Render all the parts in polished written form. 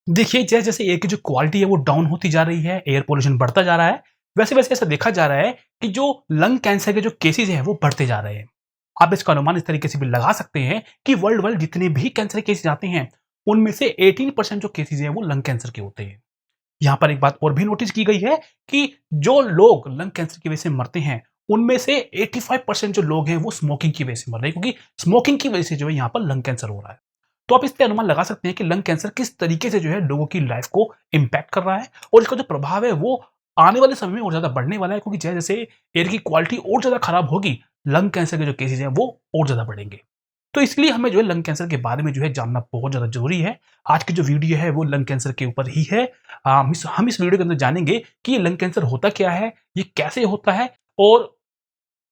देखिए, जैसे-जैसे एयर की जो क्वालिटी है वो डाउन होती जा रही है, एयर पॉल्यूशन बढ़ता जा रहा है, वैसे-वैसे ऐसा देखा जा रहा है कि जो लंग कैंसर के जो केसेज़ हैं वो बढ़ते जा रहे हैं। आप इसका अनुमान इस तरीके से भी लगा सकते हैं कि वर्ल्ड वाइड जितने भी कैंसर केसेज़ आते हैं, उनमें से 18% जो केसेज़ हैं वो लंग कैंसर के होते हैं। यहाँ पर एक बात और भी नोटिस की गई है कि जो लोग लंग कैंसर की वजह से मरते हैं, उनमें से 85% जो लोग हैं वो स्मोकिंग की वजह से मर रहे हैं, क्योंकि स्मोकिंग की वजह से जो है यहाँ पर लंग कैंसर हो रहा है। तो आप इससे अनुमान लगा सकते हैं कि लंग कैंसर किस तरीके से जो है लोगों की लाइफ को इम्पैक्ट कर रहा है, और इसका जो प्रभाव है वो आने वाले समय में और ज़्यादा बढ़ने वाला है, क्योंकि जैसे एयर की क्वालिटी और ज़्यादा खराब होगी, लंग कैंसर के जो केसेज़ हैं वो और ज़्यादा बढ़ेंगे। तो इसलिए हमें जो है लंग कैंसर के बारे में जो है जानना बहुत ज़्यादा ज़रूरी है। आज की जो वीडियो है वो लंग कैंसर के ऊपर ही है। हम इस वीडियो के अंदर जानेंगे कि ये लंग कैंसर होता क्या है, ये कैसे होता है और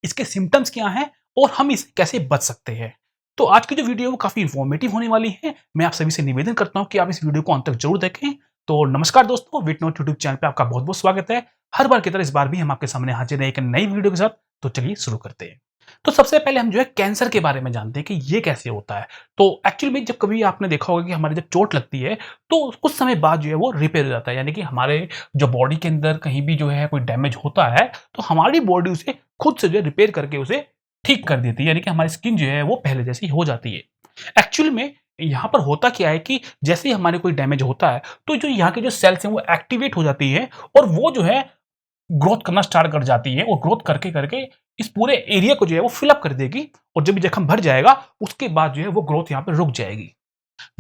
इसके सिम्पटम्स क्या हैं और हम इससे कैसे बच सकते हैं। तो आज की जो वीडियो है वो काफ़ी इन्फॉर्मेटिव होने वाली है। मैं आप सभी से निवेदन करता हूँ कि आप इस वीडियो को अंत तक ज़रूर देखें। तो नमस्कार दोस्तों, वेट नॉट यूट्यूब चैनल पे आपका बहुत-बहुत स्वागत है। हर बार की तरह इस बार भी हम आपके सामने हाजिर हैं एक नई वीडियो के साथ। तो चलिए शुरू करते हैं। तो सबसे पहले हम जो है कैंसर के बारे में जानते हैं कि ये कैसे होता है। तो एक्चुअली में जब कभी आपने देखा होगा कि हमारी जब चोट लगती है, तो कुछ समय बाद जो है वो रिपेयर हो जाता है। यानी कि हमारे जो बॉडी के अंदर कहीं भी जो है कोई डैमेज होता है, तो हमारी बॉडी उसे खुद से जो है रिपेयर करके उसे ठीक कर देती है। यानी कि हमारी स्किन जो है वो पहले जैसी हो जाती है। एक्चुअल में यहाँ पर होता क्या है कि जैसे ही हमारे कोई डैमेज होता है, तो जो यहाँ के जो सेल्स हैं वो एक्टिवेट हो जाती है और वो जो है ग्रोथ करना स्टार्ट कर जाती है, और ग्रोथ करके इस पूरे एरिया को जो है वो फिल अप कर देगी, और जब ये जख्म भर जाएगा उसके बाद जो है वो ग्रोथ यहाँ पे रुक जाएगी।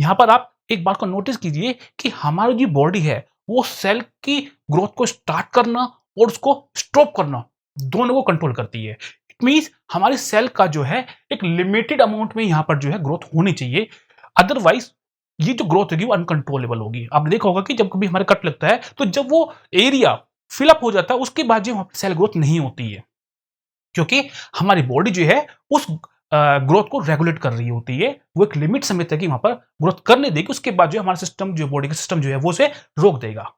यहाँ पर आप एक बात को नोटिस कीजिए कि हमारी जो बॉडी है वो सेल की ग्रोथ को स्टार्ट करना और उसको स्टॉप करना, दोनों को कंट्रोल करती है। इट मीन्स हमारे सेल का जो है एक लिमिटेड अमाउंट में यहाँ पर जो है ग्रोथ होनी चाहिए, अदरवाइज ये जो ग्रोथ होगी वो अनकंट्रोलेबल होगी। आपने देखा होगा कि जब कभी हमारे कट लगता है, तो जब वो एरिया फिल अप हो जाता है उसके बाद जो वहाँ पे सेल ग्रोथ नहीं होती है, क्योंकि हमारी बॉडी जो है उस ग्रोथ को रेगुलेट कर रही होती है। वो एक लिमिट समय तक ही वहाँ पर ग्रोथ करने देगी, उसके बाद जो है हमारा सिस्टम, जो बॉडी का सिस्टम जो है वो उसे रोक देगा।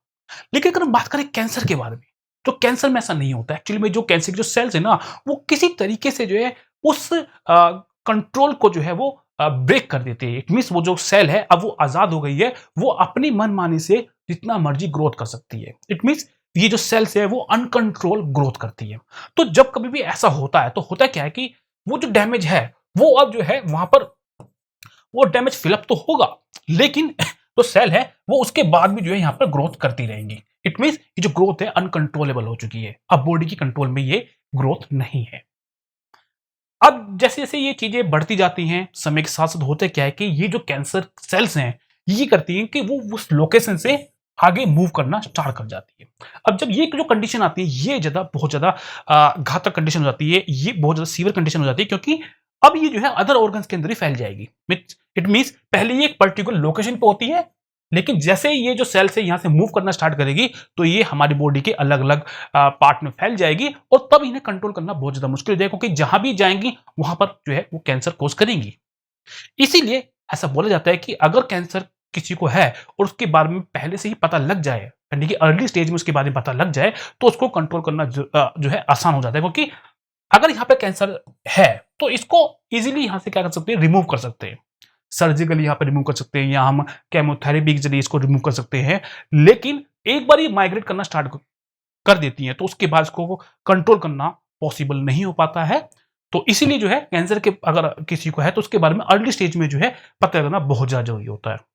लेकिन अगर हम बात करें कैंसर के बारे में, तो कैंसर में ऐसा नहीं होता। एक्चुअली में जो कैंसर के जो सेल्स है ना, वो किसी तरीके से जो है उस कंट्रोल को जो है वो ब्रेक कर देते हैं। इट मीन्स वो जो सेल है अब वो आज़ाद हो गई है, वो अपनी मनमानी से जितना मर्ज़ी ग्रोथ कर सकती है। इट मीन्स ये जो सेल्स है वो अनकंट्रोल ग्रोथ करती है। तो जब कभी भी ऐसा होता है, तो होता क्या है कि वो जो डैमेज है, वो अब जो है वहाँ पर वो डैमेज फिल अप तो होगा, लेकिन जो सेल है वो उसके बाद भी जो है यहाँ पर ग्रोथ करती रहेंगी। इट मीन्स ये जो ग्रोथ है अनकंट्रोलेबल हो चुकी है। अब बॉडी की कंट्रोल में ये ग्रोथ नहीं है। अब जैसे-जैसे ये चीज़ें बढ़ती जाती हैं, समय के साथ-साथ होता क्या है कि ये जो कैंसर सेल्स हैं, ये करती हैं कि वो उस लोकेशन से आगे मूव करना स्टार्ट कर जाती है। अब जब ये जो कंडीशन आती है, ये बहुत ज़्यादा घातक कंडीशन हो जाती है, ये बहुत ज़्यादा सीवियर कंडीशन हो जाती है, क्योंकि अब ये जो है अदर ऑर्गन्स के अंदर ही फैल जाएगी। इट मीन्स पहले ये एक पर्टिकुलर लोकेशन पे होती है, लेकिन जैसे ही ये जो सेल्स है यहाँ से मूव करना स्टार्ट करेगी, तो ये हमारी बॉडी के अलग-अलग पार्ट में फैल जाएगी, और तब इन्हें कंट्रोल करना बहुत ज़्यादा मुश्किल हो जाएगा, क्योंकि जहाँ भी जाएँगी, वहाँ पर जो है वो कैंसर कॉज़ करेंगी। इसीलिए ऐसा बोला जाता है कि अगर कैंसर किसी को है और उसके बारे में पहले से ही पता लग जाए, यानी कि अर्ली स्टेज में उसके बारे में पता लग जाए, तो उसको कंट्रोल करना जो है आसान हो जाता है, क्योंकि अगर यहाँ पे कैंसर है, तो इसको ईज़िली यहाँ से क्या कर सकते हैं, रिमूव कर सकते हैं। सर्जिकली यहाँ पे रिमूव कर सकते हैं, या हम केमोथेरेपी के ज़रिए इसको रिमूव कर सकते हैं। लेकिन एक बार ये माइग्रेट करना स्टार्ट कर देती हैं, तो उसके बाद इसको कंट्रोल करना पॉसिबल नहीं हो पाता है। तो इसीलिए जो है कैंसर के अगर किसी को है, तो उसके बारे में अर्ली स्टेज में जो है पता लगाना बहुत ज़्यादा ज़रूरी होता है।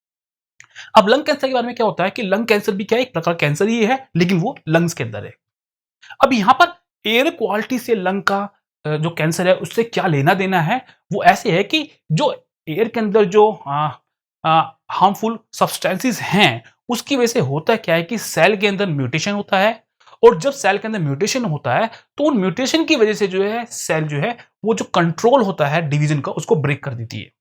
अब लंग कैंसर के बारे में क्या होता है कि लंग कैंसर भी क्या है, एक प्रकार कैंसर ही है, लेकिन वो लंग्स के अंदर है। अब यहाँ पर एयर क्वालिटी से लंग का जो कैंसर है उससे क्या लेना-देना है, वो ऐसे है कि जो एयर के अंदर जो हार्मफुल सब्सटेंसेस हैं, उसकी वजह से होता क्या है कि सेल के अंदर म्यूटेशन होता है, और जब सेल के अंदर म्यूटेशन होता है, तो उन म्यूटेशन की वजह से जो है सेल जो है वो जो कंट्रोल होता है डिवीजन का, उसको ब्रेक कर देती है।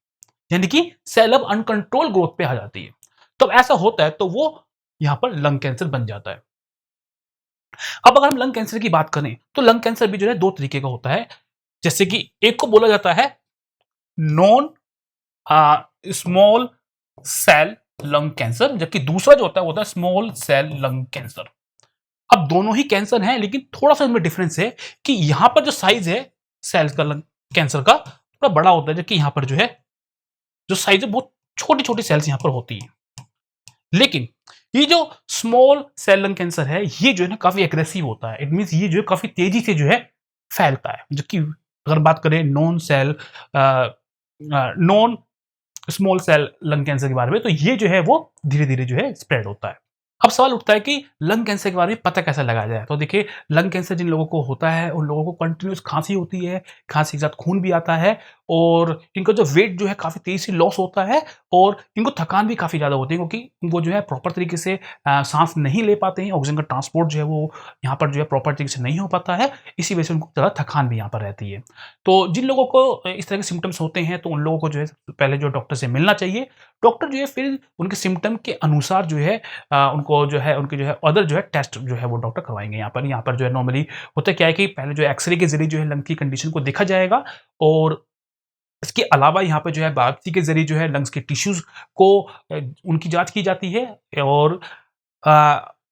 यानी कि सेल अब अनकंट्रोल ग्रोथ पे आ जाती है। तब ऐसा होता है तो वो यहाँ पर लंग कैंसर बन जाता है। अब अगर हम लंग कैंसर की बात करें, तो लंग कैंसर भी जो है 2 तरीके का होता है। जैसे कि एक को बोला जाता है non small cell lung cancer, जबकि दूसरा जो होता है वो होता है स्मॉल सेल लंग कैंसर। अब दोनों ही कैंसर हैं, लेकिन थोड़ा-सा इनमें डिफरेंस है कि यहाँ पर जो साइज़ है सेल्स का, लंग कैंसर का थोड़ा बड़ा होता है, जबकि यहाँ पर जो है जो साइज़ है बहुत छोटी-छोटी सेल्स यहाँ पर होती हैं। लेकिन ये जो स्मॉल सेल लंग कैंसर है, ये जो है ना काफ़ी एग्रेसिव होता है। इट मीन्स ये जो है काफ़ी तेज़ी से जो है फैलता है। जबकि अगर बात करें non small cell lung cancer के बारे में, तो ये जो है वो धीरे-धीरे जो है स्प्रेड होता है। अब सवाल उठता है कि लंग कैंसर के बारे में पता कैसे लगाया जाए? तो देखिए, लंग कैंसर जिन लोगों को होता है, उन लोगों को कंटीन्यूअस खाँसी होती है, खाँसी के साथ खून भी आता है और इनका जो वेट जो है काफ़ी तेज़ी से लॉस होता है और इनको थकान भी काफ़ी ज़्यादा होती है, क्योंकि वो जो है प्रॉपर तरीके से साँस नहीं ले पाते हैं, ऑक्सीजन का ट्रांसपोर्ट जो है वो यहाँ पर जो है प्रॉपर तरीके से नहीं हो पाता है, इसी वजह से उनको ज़्यादा थकान भी यहाँ पर रहती है। तो जिन लोगों को इस तरह के सिम्पटम्स होते हैं, तो उन लोगों को जो है सबसे पहले जो डॉक्टर से मिलना चाहिए। डॉक्टर जो है फिर उनके सिम्पटम के अनुसार जो है उनको जो है उनके जो है अदर जो है टेस्ट जो है वो डॉक्टर करवाएँगे यहाँ पर। यहाँ पर जो है नॉर्मली होता क्या है कि पहले जो है एक्स-रे के ज़रिए जो है लंग की कंडीशन को देखा जाएगा और इसके अलावा यहाँ पे जो है बायोप्सी के ज़रिए जो है लंग्स के टिश्यूज़ को उनकी जाँच की जाती है और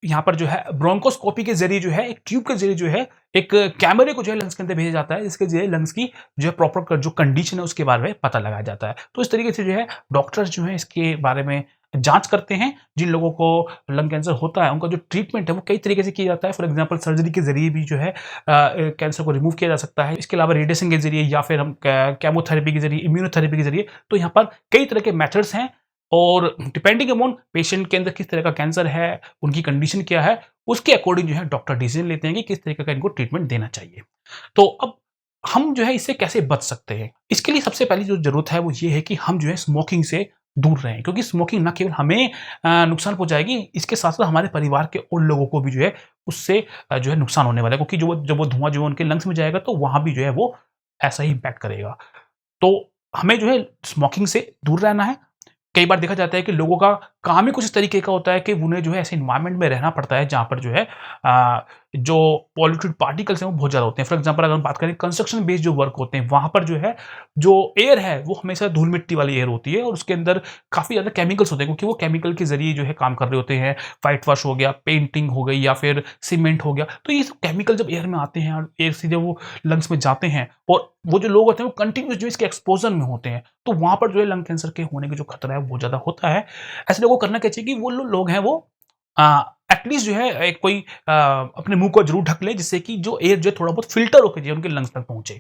यहाँ पर जो है ब्रोंकोस्कोपी के ज़रिए जो है एक ट्यूब के ज़रिए जो है एक कैमरे को जो है लंग्स के अंदर भेजा जाता है, जिसके ज़रिए लंग्स की जो है प्रॉपर जो कंडीशन है उसके बारे में पता लगाया जाता है। तो इस तरीके से जो है डॉक्टर्स जो है इसके बारे में जाँच करते हैं। जिन लोगों को लंग कैंसर होता है, उनका जो ट्रीटमेंट है वो कई तरीके से किया जाता है। फॉर एग्ज़ाम्पल सर्जरी के ज़रिए भी जो है कैंसर को रिमूव किया जा सकता है। इसके अलावा रेडिएशन के ज़रिए या फिर हम केमोथेरेपी के ज़रिए, इम्यूनोथेरेपी के ज़रिए, तो यहाँ पर कई तरह के मेथड्स हैं और डिपेंडिंग अपॉन पेशेंट के अंदर किस तरह का कैंसर है, उनकी कंडीशन क्या है, उसके अकॉर्डिंग जो है डॉक्टर डिसीज़न लेते हैं कि किस तरीके का इनको ट्रीटमेंट देना चाहिए। तो अब हम जो है इससे कैसे बच सकते हैं? इसके लिए सबसे पहली जो ज़रूरत है वो ये है कि हम जो है स्मोकिंग से दूर रहें, क्योंकि स्मोकिंग ना केवल हमें नुकसान पहुँचाएगी, इसके साथ-साथ हमारे परिवार के और लोगों को भी जो है उससे जो है नुकसान होने वाला है, क्योंकि जब वो धुआँ जो है उनके लंग्स में जाएगा तो वहाँ भी जो है वो ऐसा ही इम्पैक्ट करेगा। तो हमें जो है स्मोकिंग से दूर रहना है। कई बार देखा जाता है कि लोगों का काम ही कुछ इस तरीके का होता है कि उन्हें जो है ऐसे एनवायरनमेंट में रहना पड़ता है जहाँ पर जो है जो पॉल्यूटेड पार्टिकल्स हैं वो बहुत ज़्यादा होते हैं। फॉर एग्ज़ाम्पल अगर हम बात करें कंस्ट्रक्शन बेस्ड जो वर्क होते हैं, वहाँ पर जो है जो एयर है वो हमेशा धूल-मिट्टी वाली एयर होती है और उसके अंदर काफ़ी ज़्यादा केमिकल्स होते हैं, क्योंकि वो केमिकल के ज़रिए जो है काम कर रहे होते हैं। व्हाइट वाश हो गया, पेंटिंग हो गई या फिर सीमेंट हो गया। तो ये सब केमिकल जब एयर में आते हैं और एयर से जब वो लंग्स में जाते हैं और वो जो लोग होते हैं वो कंटीन्यूअस जो इसके एक्सपोज़र में होते हैं, तो वहाँ पर जो है लंग कैंसर के होने का जो खतरा है वो ज़्यादा होता है। ऐसे लोगों को करना क्या चाहिए कि वो लोग हैं वो एटलीस्ट जो है एक कोई अपने मुँह को ज़रूर ढक लें, जिससे कि जो एयर जो है थोड़ा बहुत फ़िल्टर होके जो है उनके लंग्स तक पहुँचे।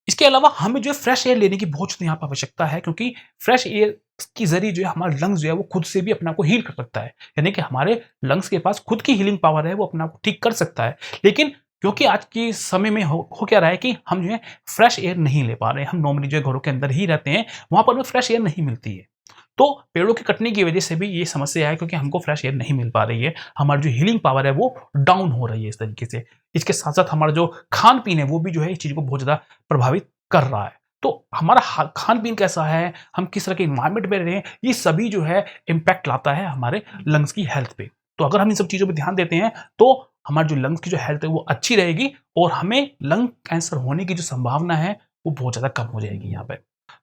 इसके अलावा हमें जो है फ्रेश एयर लेने की बहुत ज़्यादा यहाँ पे आवश्यकता है, क्योंकि फ्रेश एयर के ज़रिए जो है हमारा लंग्स जो है वो खुद से भी अपने आप को हील कर सकता है। यानी कि हमारे लंग्स के पास खुद की हीलिंग पावर है, वो अपने आप को ठीक कर सकता है। लेकिन क्योंकि आज के समय में हो क्या रहा है कि हम जो है फ्रेश एयर नहीं ले पा रहे हैं। हम नॉर्मली जो है घरों के अंदर ही रहते हैं, वहाँ पर हमें फ्रेश एयर नहीं मिलती है। तो पेड़ों के कटने की वजह से भी ये समस्या है, क्योंकि हमको फ्रेश एयर नहीं मिल पा रही है। हमारी जो हीलिंग पावर है वो डाउन हो रही है इस तरीके से। इसके साथ-साथ हमारा जो खान-पीन है वो भी जो है इस चीज़ को बहुत ज़्यादा प्रभावित कर रहा है। तो हमारा हा खान-पीन कैसा है, हम किस तरह के एनवायरनमेंट में रह रहे हैं, ये सभी जो है इम्पैक्ट लाता है हमारे लंग्स की हेल्थ पे। तो अगर हम इन सब चीज़ों पे ध्यान देते हैं, तो हमारी जो लंग्स की जो हेल्थ है वो अच्छी रहेगी और हमें लंग कैंसर होने की जो संभावना है वो बहुत ज़्यादा कम हो जाएगी यहाँ पे।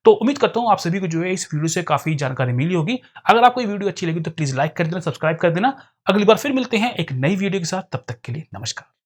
तो उम्मीद करता हूँ आप सभी को जो है इस वीडियो से काफ़ी जानकारी मिली होगी। अगर आपको ये वीडियो अच्छी लगी तो प्लीज़ लाइक कर देना, सब्सक्राइब कर देना। अगली बार फिर मिलते हैं एक नई वीडियो के साथ, तब तक के लिए नमस्कार।